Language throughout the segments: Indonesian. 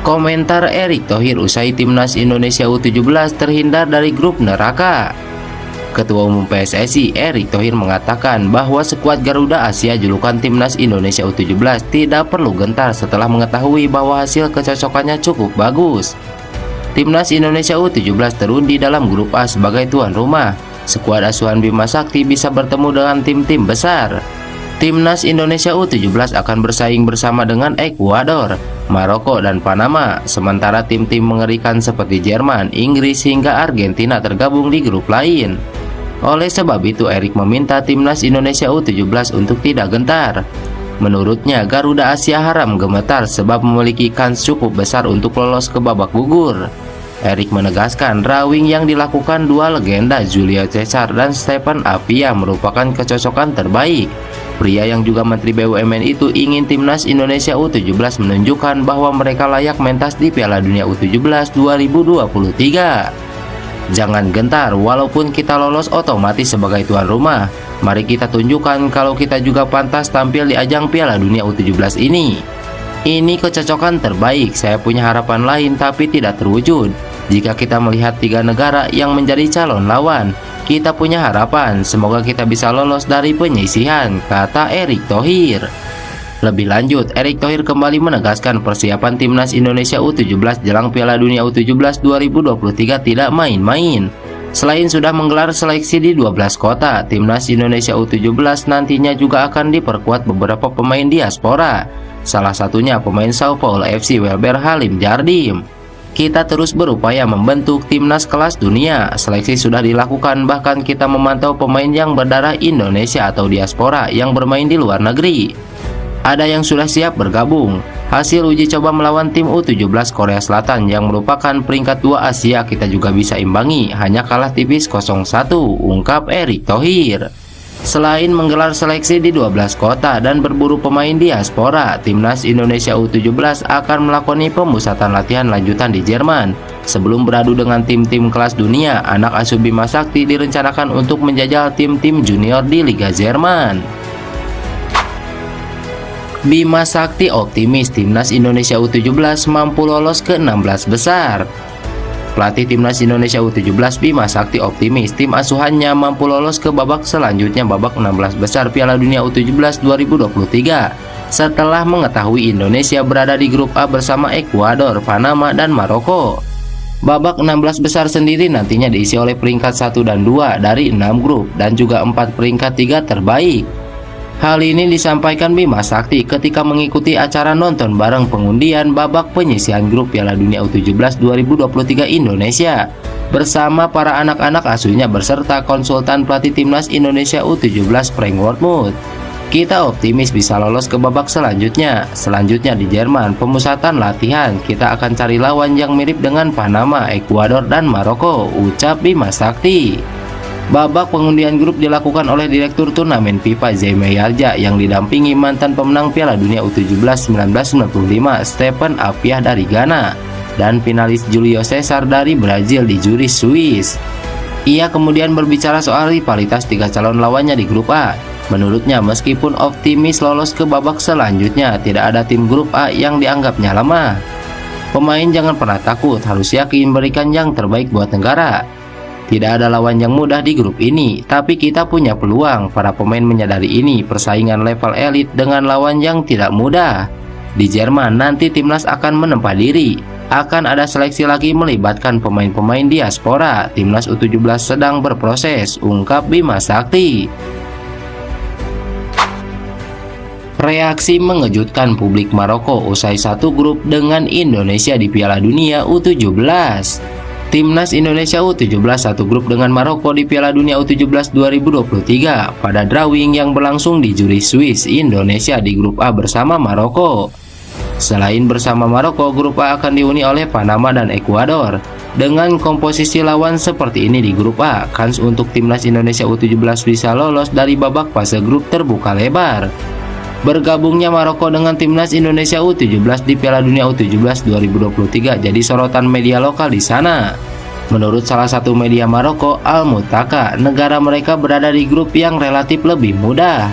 Komentar Erick Thohir usai timnas Indonesia U17 terhindar dari grup neraka. Ketua Umum PSSI Erick Thohir mengatakan bahwa skuad Garuda Asia julukan timnas Indonesia U17 tidak perlu gentar setelah mengetahui bahwa hasil kecocokannya cukup bagus. Timnas Indonesia U17 terundi dalam grup A sebagai tuan rumah. Skuad asuhan Bima Sakti bisa bertemu dengan tim-tim besar. Timnas Indonesia U17 akan bersaing bersama dengan Ekuador, Maroko, dan Panama, sementara tim-tim mengerikan seperti Jerman, Inggris, hingga Argentina tergabung di grup lain. Oleh sebab itu, Erick meminta timnas Indonesia U17 untuk tidak gentar. Menurutnya, Garuda Asia haram gemetar sebab memiliki kans cukup besar untuk lolos ke babak gugur. Erick menegaskan drawing yang dilakukan dua legenda Julio Cesar dan Stephen Apia merupakan kecocokan terbaik. Pria yang juga Menteri BUMN itu ingin timnas Indonesia U17 menunjukkan bahwa mereka layak mentas di Piala Dunia U17 2023. Jangan gentar, walaupun kita lolos otomatis sebagai tuan rumah. Mari kita tunjukkan kalau kita juga pantas tampil di ajang Piala Dunia U17 ini. Ini kecocokan terbaik, saya punya harapan lain tapi tidak terwujud. Jika kita melihat 3 negara yang menjadi calon lawan, kita punya harapan, semoga kita bisa lolos dari penyisihan, kata Erick Thohir. Lebih lanjut, Erick Thohir kembali menegaskan persiapan timnas Indonesia U17 jelang Piala Dunia U17 2023 tidak main-main. Selain sudah menggelar seleksi di 12 kota, timnas Indonesia U17 nantinya juga akan diperkuat beberapa pemain diaspora. Salah satunya pemain Sao Paulo FC Welber Halim Jardim. Kita terus berupaya membentuk timnas kelas dunia. Seleksi sudah dilakukan, bahkan kita memantau pemain yang berdarah Indonesia atau diaspora yang bermain di luar negeri. Ada yang sudah siap bergabung. Hasil uji coba melawan tim U17 Korea Selatan yang merupakan peringkat 2 Asia kita juga bisa imbangi, hanya kalah tipis 0-1, ungkap Erick Thohir. Selain menggelar seleksi di 12 kota dan berburu pemain diaspora, timnas Indonesia U17 akan melakoni pemusatan latihan lanjutan di Jerman. Sebelum beradu dengan tim-tim kelas dunia, anak asuh Bima Sakti direncanakan untuk menjajal tim-tim junior di Liga Jerman. Bima Sakti optimis timnas Indonesia U17 mampu lolos ke 16 besar. Pelatih timnas Indonesia U17 Bima Sakti optimis tim asuhannya mampu lolos ke babak selanjutnya, babak 16 besar Piala Dunia U17 2023 setelah mengetahui Indonesia berada di grup A bersama Ekuador, Panama, dan Maroko. Babak 16 besar sendiri nantinya diisi oleh peringkat 1 dan 2 dari 6 grup dan juga 4 peringkat 3 terbaik. Hal ini disampaikan Bima Sakti ketika mengikuti acara nonton bareng pengundian babak penyisihan grup Piala Dunia U17 2023 Indonesia bersama para anak-anak asuhnya beserta konsultan pelatih timnas Indonesia U17 Frank Wormuth. Kita optimis bisa lolos ke babak selanjutnya. Selanjutnya di Jerman, pemusatan latihan. Kita akan cari lawan yang mirip dengan Panama, Ekuador, dan Maroko, ucap Bima Sakti. Babak pengundian grup dilakukan oleh Direktur Turnamen FIFA Jaime Yarja yang didampingi mantan pemenang Piala Dunia U17 1995 Stephen Apia dari Ghana dan finalis Julio Cesar dari Brazil di Zurich, Swiss. Ia kemudian berbicara soal rivalitas 3 calon lawannya di grup A. Menurutnya, meskipun optimis lolos ke babak selanjutnya, tidak ada tim grup A yang dianggapnya lemah. Pemain jangan pernah takut, harus yakin berikan yang terbaik buat negara. Tidak ada lawan yang mudah di grup ini, tapi kita punya peluang. Para pemain menyadari ini, persaingan level elit dengan lawan yang tidak mudah. Di Jerman nanti timnas akan menempa diri. Akan ada seleksi lagi melibatkan pemain-pemain diaspora. Timnas U17 sedang berproses, ungkap Bima Sakti. Reaksi mengejutkan publik Maroko usai satu grup dengan Indonesia di Piala Dunia U17. Timnas Indonesia U17 satu grup dengan Maroko di Piala Dunia U17 2023 pada drawing yang berlangsung di Zurich, Swiss. Indonesia di grup A bersama Maroko. Selain bersama Maroko, grup A akan dihuni oleh Panama dan Ekuador. Dengan komposisi lawan seperti ini di grup A, kans untuk timnas Indonesia U17 bisa lolos dari babak fase grup terbuka lebar. Bergabungnya Maroko dengan timnas Indonesia U17 di Piala Dunia U17 2023 jadi sorotan media lokal di sana. Menurut salah satu media Maroko, Al Mutaka, negara mereka berada di grup yang relatif lebih mudah.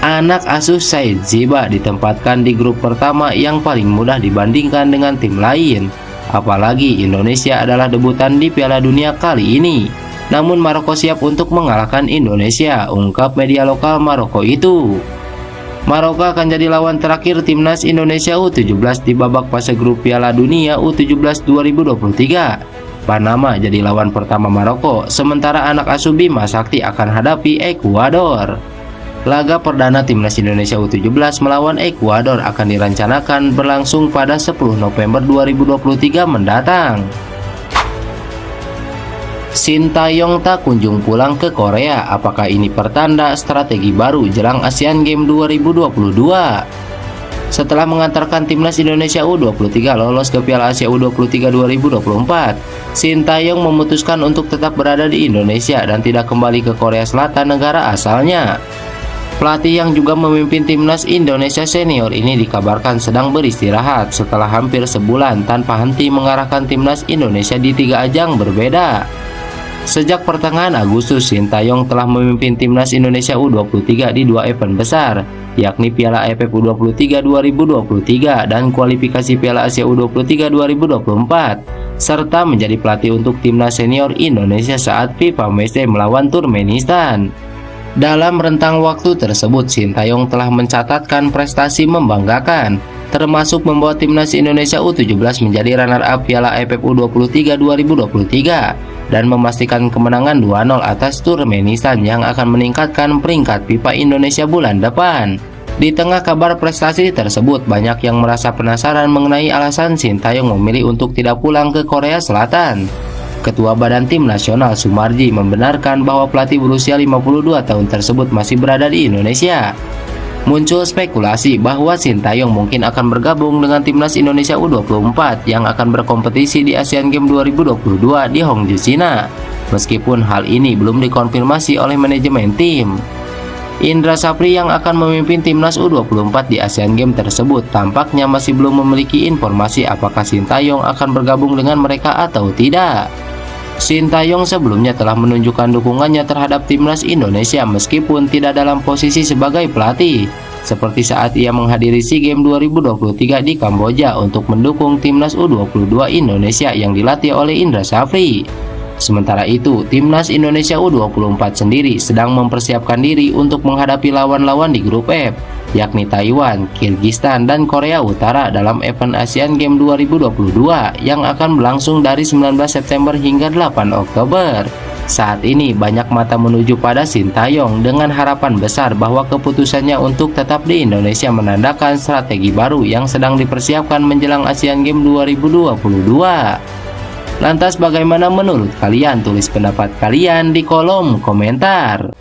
Anak asuh Said Ziba ditempatkan di grup pertama yang paling mudah dibandingkan dengan tim lain. Apalagi Indonesia adalah debutan di Piala Dunia kali ini. Namun Maroko siap untuk mengalahkan Indonesia, ungkap media lokal Maroko itu. Maroko akan jadi lawan terakhir timnas Indonesia U17 di babak fase grup Piala Dunia U17 2023. Panama jadi lawan pertama Maroko, sementara anak asuh Bima Sakti akan hadapi Ekuador. Laga perdana timnas Indonesia U17 melawan Ekuador akan direncanakan berlangsung pada 10 November 2023 mendatang. Sintayong tak kunjung pulang ke Korea. Apakah ini pertanda strategi baru jelang Asian Games 2022? Setelah mengantarkan timnas Indonesia U23 lolos ke Piala Asia U23 2024, Sintayong memutuskan untuk tetap berada di Indonesia dan tidak kembali ke Korea Selatan, negara asalnya. Pelatih yang juga memimpin timnas Indonesia senior ini dikabarkan sedang beristirahat setelah hampir sebulan tanpa henti mengarahkan timnas Indonesia di 3 ajang berbeda. Sejak pertengahan Agustus, Sintayong telah memimpin timnas Indonesia U23 di 2 event besar, yakni Piala AFF U23 2023 dan kualifikasi Piala Asia U23 2024, serta menjadi pelatih untuk timnas senior Indonesia saat FIFA Matchday melawan Turkmenistan. Dalam rentang waktu tersebut, Sintayong telah mencatatkan prestasi membanggakan, termasuk membawa timnas Indonesia U17 menjadi runner-up Piala AFF U23 2023 dan memastikan kemenangan 2-0 atas Turkmenistan yang akan meningkatkan peringkat FIFA Indonesia bulan depan. Di tengah kabar prestasi tersebut, banyak yang merasa penasaran mengenai alasan Sintayong memilih untuk tidak pulang ke Korea Selatan. Ketua Badan Tim Nasional Sumarji membenarkan bahwa pelatih berusia 52 tahun tersebut masih berada di Indonesia. Muncul spekulasi bahwa Sintayong mungkin akan bergabung dengan timnas Indonesia U24 yang akan berkompetisi di Asian Games 2022 di Hangzhou, China. Meskipun hal ini belum dikonfirmasi oleh manajemen tim. Indra Sapri yang akan memimpin timnas U24 di Asian Games tersebut tampaknya masih belum memiliki informasi apakah Sintayong akan bergabung dengan mereka atau tidak. Sintayong sebelumnya telah menunjukkan dukungannya terhadap timnas Indonesia meskipun tidak dalam posisi sebagai pelatih, seperti saat ia menghadiri SEA Games 2023 di Kamboja untuk mendukung timnas U22 Indonesia yang dilatih oleh Indra Sapri. Sementara itu, timnas Indonesia U24 sendiri sedang mempersiapkan diri untuk menghadapi lawan-lawan di grup F, yakni Taiwan, Kirgistan, dan Korea Utara dalam event Asian Games 2022 yang akan berlangsung dari 19 September hingga 8 Oktober. Saat ini banyak mata menuju pada Sintayong dengan harapan besar bahwa keputusannya untuk tetap di Indonesia menandakan strategi baru yang sedang dipersiapkan menjelang Asian Games 2022. Lantas bagaimana menurut kalian? Tulis pendapat kalian di kolom komentar.